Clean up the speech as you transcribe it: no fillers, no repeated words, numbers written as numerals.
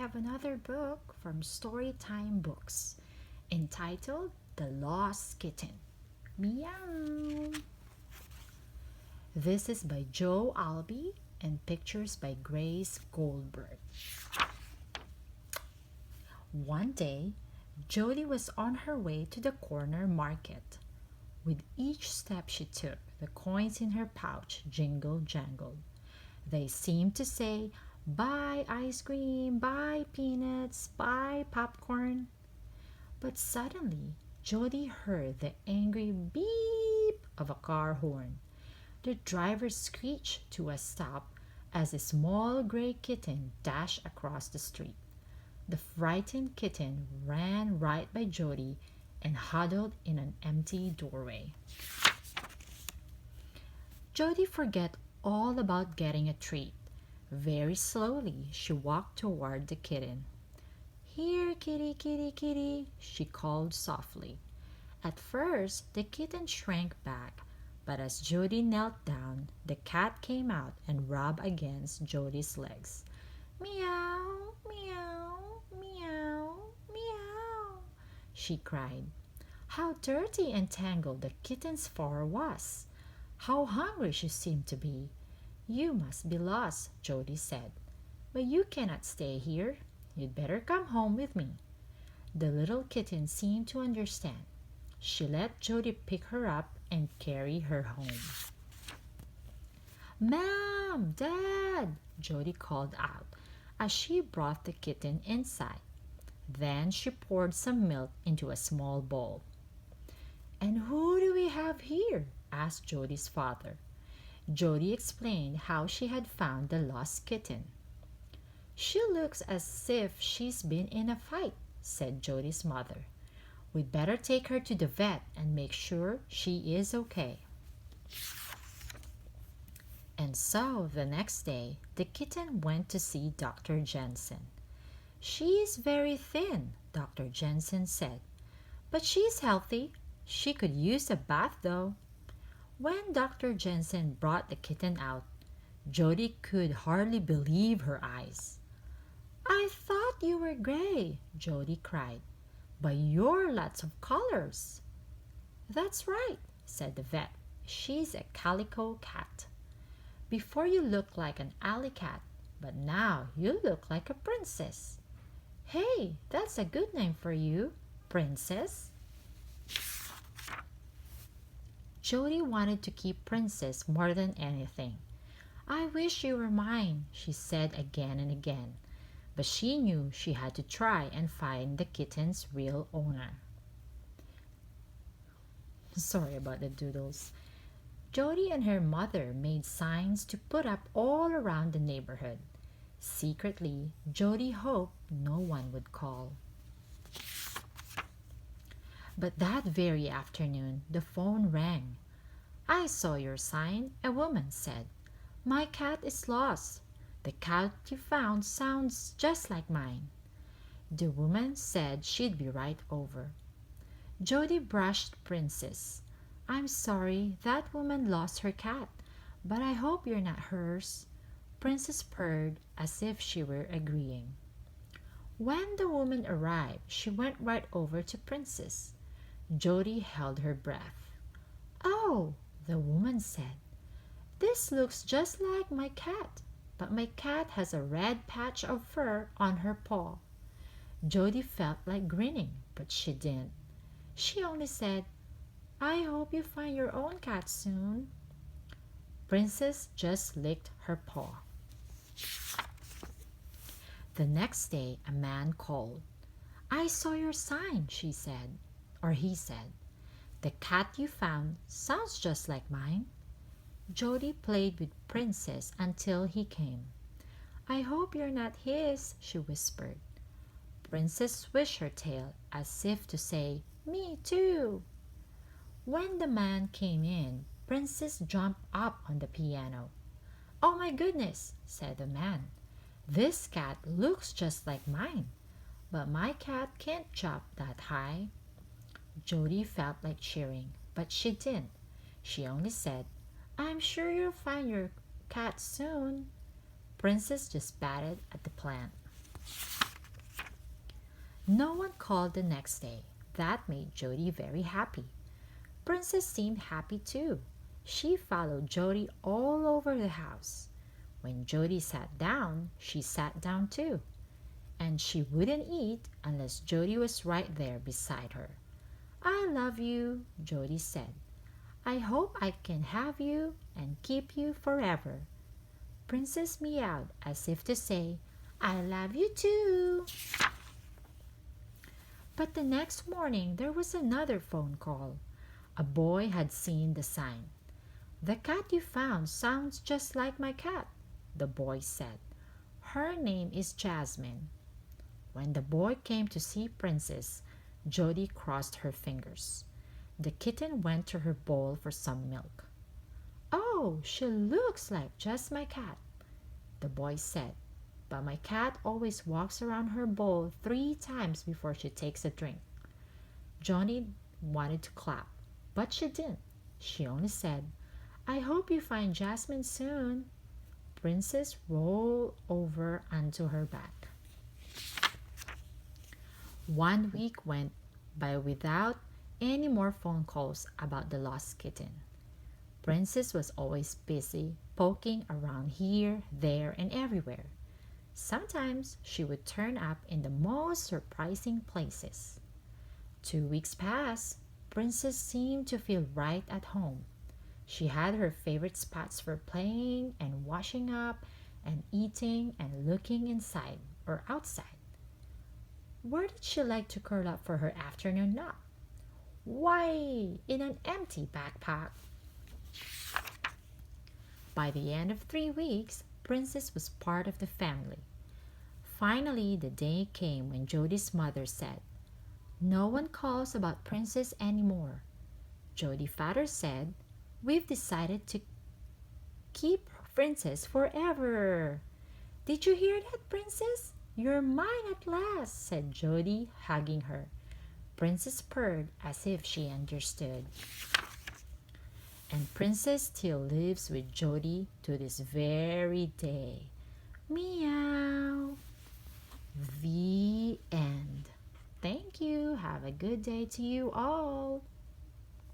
have another book from Storytime Books entitled The Lost Kitten. Meow. This is by Joe Albee and pictures by Grace Goldberg. One day, Jody was on her way to the corner market. With each step she took, the coins in her pouch jingled jangled. They seemed to say, "Buy ice cream, buy peanuts, buy popcorn." But suddenly, Jody heard the angry beep of a car horn. The driver screeched to a stop as a small gray kitten dashed across the street. The frightened kitten ran right by Jody and huddled in an empty doorway. Jody forgot all about getting a treat. Very slowly, she walked toward the kitten. "Here, kitty, kitty, kitty," she called softly. At first, the kitten shrank back, but as Jody knelt down, the cat came out and rubbed against Jody's legs. "Meow, meow, meow, meow," she cried. How dirty and tangled the kitten's fur was! How hungry she seemed to be! "You must be lost," Jody said. "But you cannot stay here. You'd better come home with me." The little kitten seemed to understand. She let Jody pick her up and carry her home. "Mom! Dad!" Jody called out as she brought the kitten inside. Then she poured some milk into a small bowl. "And who do we have here?" asked Jody's father. Jody explained how she had found the lost kitten. "She looks as if she's been in a fight," said Jody's mother. "We'd better take her to the vet and make sure she is okay." And so the next day, the kitten went to see Dr. Jensen. "She is very thin," Dr. Jensen said, "but she's healthy. She could use a bath, though." When Dr. Jensen brought the kitten out, Jody could hardly believe her eyes. "I thought you were gray," Jody cried, "but you're lots of colors." "That's right," said the vet. "She's a calico cat. Before you looked like an alley cat, but now you look like a princess." "Hey, that's a good name for you, Princess." Jody wanted to keep Princess more than anything. "I wish you were mine," she said again and again. But she knew she had to try and find the kitten's real owner. Sorry about the doodles. Jody and her mother made signs to put up all around the neighborhood. Secretly, Jody hoped no one would call. But that very afternoon, the phone rang. "I saw your sign," a woman said. "My cat is lost. The cat you found sounds just like mine." The woman said she'd be right over. Jody brushed Princess. "I'm sorry, that woman lost her cat, but I hope you're not hers." Princess purred as if she were agreeing. When the woman arrived, she went right over to Princess. Jody held her breath. "Oh," the woman said, "this looks just like my cat, but my cat has a red patch of fur on her paw." Jody felt like grinning, but she didn't. She only said, "I hope you find your own cat soon." Princess just licked her paw. The next day, a man called. "I saw your sign," she said, or he said. "The cat you found sounds just like mine." Jody played with Princess until he came. "I hope you're not his," she whispered. Princess swished her tail as if to say, "Me too." When the man came in, Princess jumped up on the piano. "Oh my goodness," said the man. "This cat looks just like mine, but my cat can't jump that high." Jody felt like cheering, but she didn't. She only said, "I'm sure you'll find your cat soon." Princess just batted at the plant. No one called the next day. That made Jody very happy. Princess seemed happy too. She followed Jody all over the house. When Jody sat down, she sat down too. And she wouldn't eat unless Jody was right there beside her. I love you, Jody said. I hope I can have you and keep you forever. Princess meowed as if to say, I love you too. But the next morning there was another phone call. A boy had seen the sign. The cat you found sounds just like my cat, the boy said. Her name is Jasmine. When the boy came to see Princess, Jody crossed her fingers. The kitten went to her bowl for some milk. Oh, she looks like just my cat, the boy said. But my cat always walks around her bowl 3 times before she takes a drink. Johnny wanted to clap, but she didn't. She only said, I hope you find Jasmine soon. Princess rolled over onto her back. 1 week went by without any more phone calls about the lost kitten. Princess was always busy poking around here, there, and everywhere. Sometimes she would turn up in the most surprising places. 2 weeks passed. Princess seemed to feel right at home. She had her favorite spots for playing and washing up and eating and looking inside or outside. Where did she like to curl up for her afternoon nap? Why, in an empty backpack. By the end of 3 weeks, Princess was part of the family. Finally, the day came when Jody's mother said, no one calls about Princess anymore. Jody's father said, we've decided to keep Princess forever. Did you hear that, Princess? You're mine at last, said Jody, hugging her. Princess purred as if she understood. And Princess still lives with Jody to this very day. Meow. The end. Thank you. Have a good day to you all.